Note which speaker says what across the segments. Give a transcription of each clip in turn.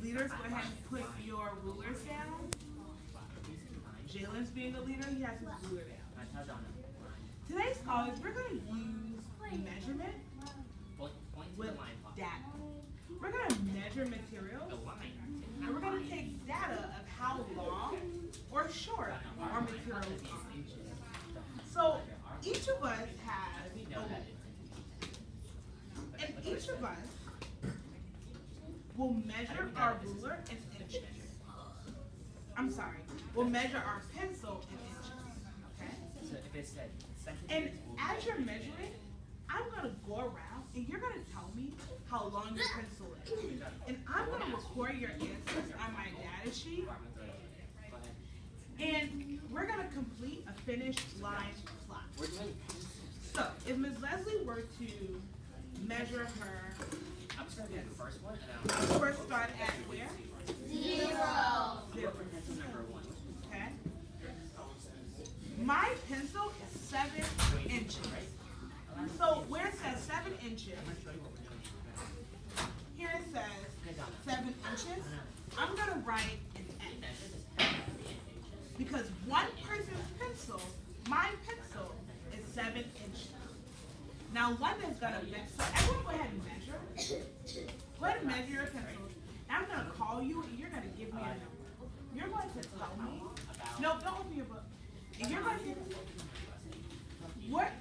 Speaker 1: Leaders, go ahead and put your rulers down. Jalen's being the leader, he has his ruler down. Today's college, we're going to use measurement with data. We're going to measure materials, and we're going to take data of how long or short our materials are. So each of us has a ruler, and each of us will measure our ruler in inches. I'm sorry, we'll measure our pencil in inches, okay? And as you're measuring, I'm gonna go around and you're gonna tell me how long your pencil is. And I'm gonna record your answers on my data sheet. And we're gonna complete a finished line plot. So, if Ms. Lesley were to measure her, first start at where?
Speaker 2: 0.
Speaker 1: Okay. My pencil is 7 inches. So where it says 7 inches, here it says 7 inches. I'm gonna write an X because one person's pencil, my pencil, is 7 inches. Now one is gonna measure. So everyone go ahead and measure. Go ahead and measure your pencil. Now I'm gonna call you and you're gonna give me a number. You're going to tell me. No, don't open your book. And you're going to what?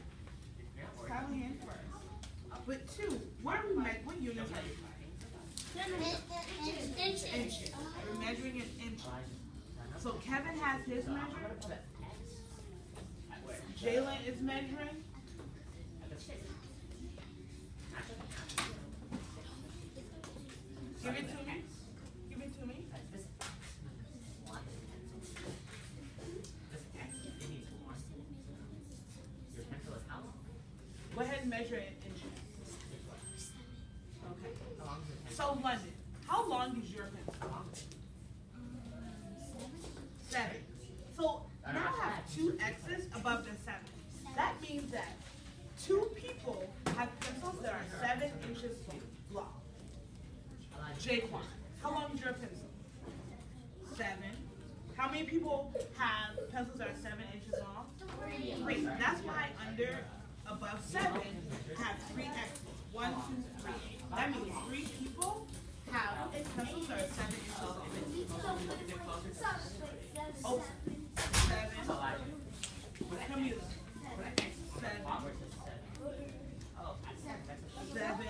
Speaker 1: Silent hand first. But 2, what are we measuring? What units are we measuring? Inches. We're measuring in inches. So Kevin has his measure. Jalen is measuring. Give it to me. Give it to me. Go ahead and measure it in inches. Okay. So London, how long is your pencil? 7. So now I have 2 X's above the 7. That means that 2 people have pencils that are 7 inches long. Jaquan, how long is your pencil? 7. How many people have pencils that are 7 inches long? 3. That's why above 7 have 3 X's. 1, 2, 3. That means 3 people have pencils that are 7 inches long. Oh, 7. Come here. 7. 7. 7.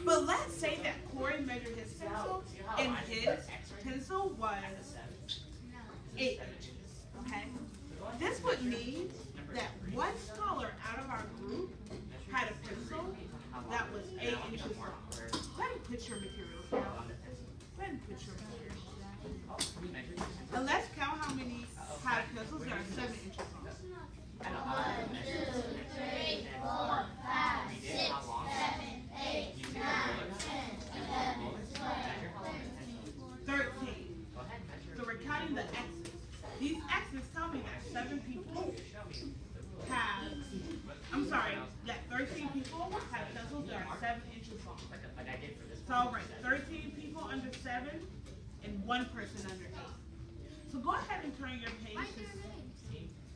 Speaker 1: But let's say that Corey measured his pencil and his pencil was 8 inches. Okay? This would mean that one scholar out of our group had a pencil that was 8 inches long. Go ahead and put your materials down. Go ahead and put your materials down. And let's count how many have pencils that are 7 inches long.
Speaker 2: 1, 2, 3, 4, 5, 6, 7, 8, 9, 10, 11, 12,
Speaker 1: 13. So we're counting the X's. These X's tell me that 7 people have, I'm sorry, that 13 people have pencils that are 7 inches long. So I'll write 13 people under 7 and 1 person under 8. So go ahead and turn your page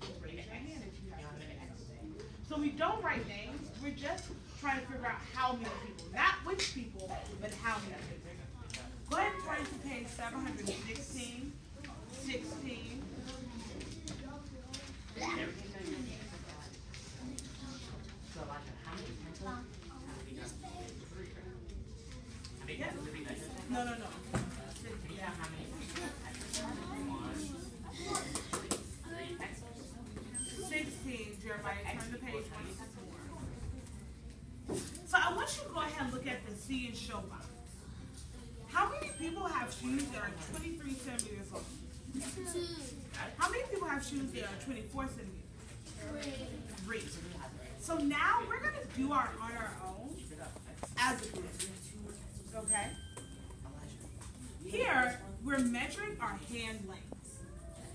Speaker 1: to raise your hand if you have an X. So we don't write names, we're just trying to figure out how many people. Not which people, but how many people. Go ahead and turn to page 716, 16. No. 16, Jeremiah, turn the page once more. So I want you to go ahead and look at the see and show box. How many people have shoes that are 23 centimeters long? 2. How many people have shoes that are 24 centimeters? 3. So now we're gonna do our on our own as a group. Okay? Here, we're measuring our hand lengths.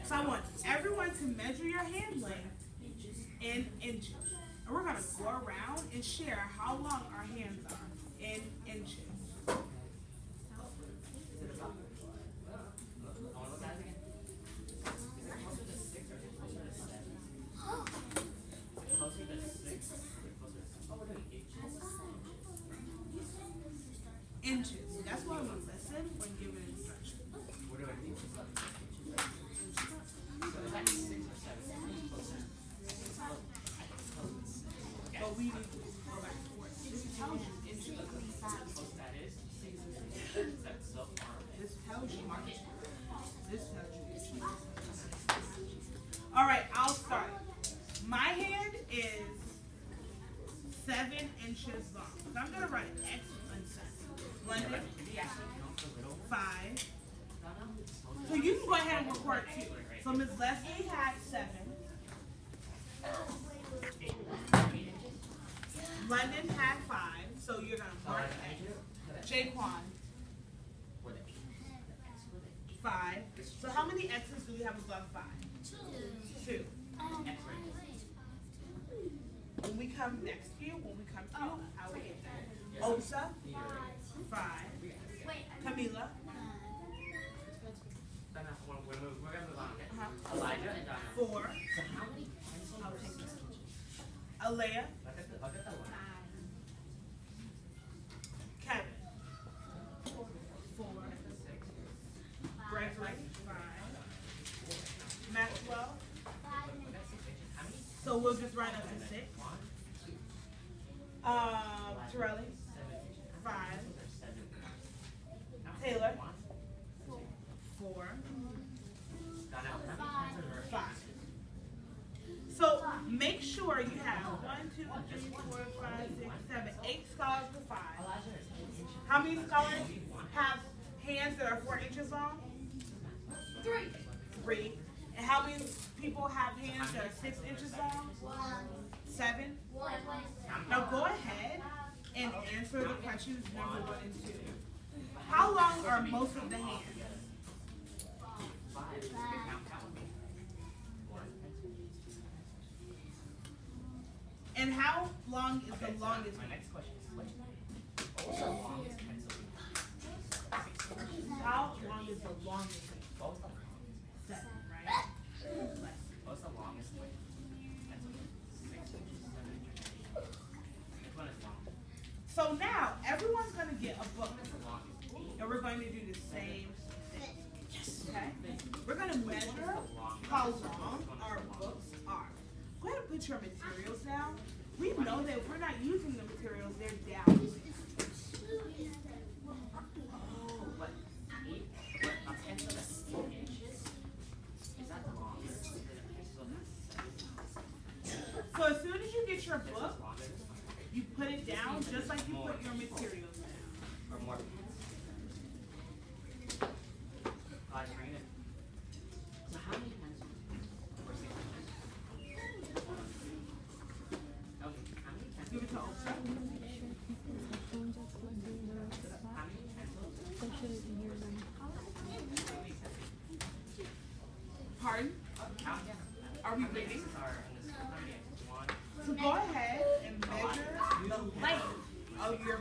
Speaker 1: So I want everyone to measure your hand length in inches. And we're gonna go around and share how long our hands are in inches. Inches. That's why we listen when given instructions. But we need to go back to work. This tells you inches. This tells you inches. This tells you inches. All right, I'll start. My hand is 7 inches long. So I'm gonna write X on 7. London, 5. So you can go ahead and record too. So Ms. Lesley had 7. London had 5. So you're gonna mark X. Jaquan, 5. So how many X's do we have above 5? 2. When we come next to you, I will get that. Osa, 5. Camila,
Speaker 3: We're gonna move on, okay?
Speaker 1: Elijah,
Speaker 3: and Donna.
Speaker 1: 4.
Speaker 3: So how many pencils
Speaker 1: I'll
Speaker 3: are
Speaker 1: take
Speaker 3: 6
Speaker 1: this.
Speaker 3: inches?
Speaker 1: Alea,
Speaker 3: Look at the one.
Speaker 1: Kevin, 4. Gregory, 5. Maxwell, so we'll just write up to 6. Torelli, 5. Taylor, 4. 5. So make sure you have 1, 2, 3, 4, 5, 6, 7, 8 scholars with 5. How many scholars have hands that are 4 inches long? 3. And how many people have hands that are 6 inches long? 7. Now go ahead and answer the questions number 1 and 2. How long are most of the hands? And how long is the longest
Speaker 3: My
Speaker 1: one?
Speaker 3: next question is, what's the longest pencil?
Speaker 1: How long is the longest one?
Speaker 3: Both are long.
Speaker 1: 7, right?
Speaker 3: What's the longest pencil? 6 inches, 7 inches. Which one is long?
Speaker 1: So now everyone's going to get a book,
Speaker 3: What's the longest?
Speaker 1: and we're going to do the same thing. Okay? We're going to measure how long our books are. Go ahead and put your materials down. We know that if we're not using the materials, they're down.
Speaker 3: Oh, what? 8? A pencil that's 8 inches? Is that the longest? And a pencil that's 7?
Speaker 1: So as soon as you get your
Speaker 3: This
Speaker 1: book,
Speaker 3: is longer.
Speaker 1: you put it down just like you put your materials down.
Speaker 3: Or more pencils. Trina. So how many pencils? Or 6 inches? How many pencils?
Speaker 1: Give it to Oprah.
Speaker 3: How many pencils?
Speaker 1: Pardon? Are we reading?
Speaker 3: Are in this 1.
Speaker 1: So go ahead and measure the length of your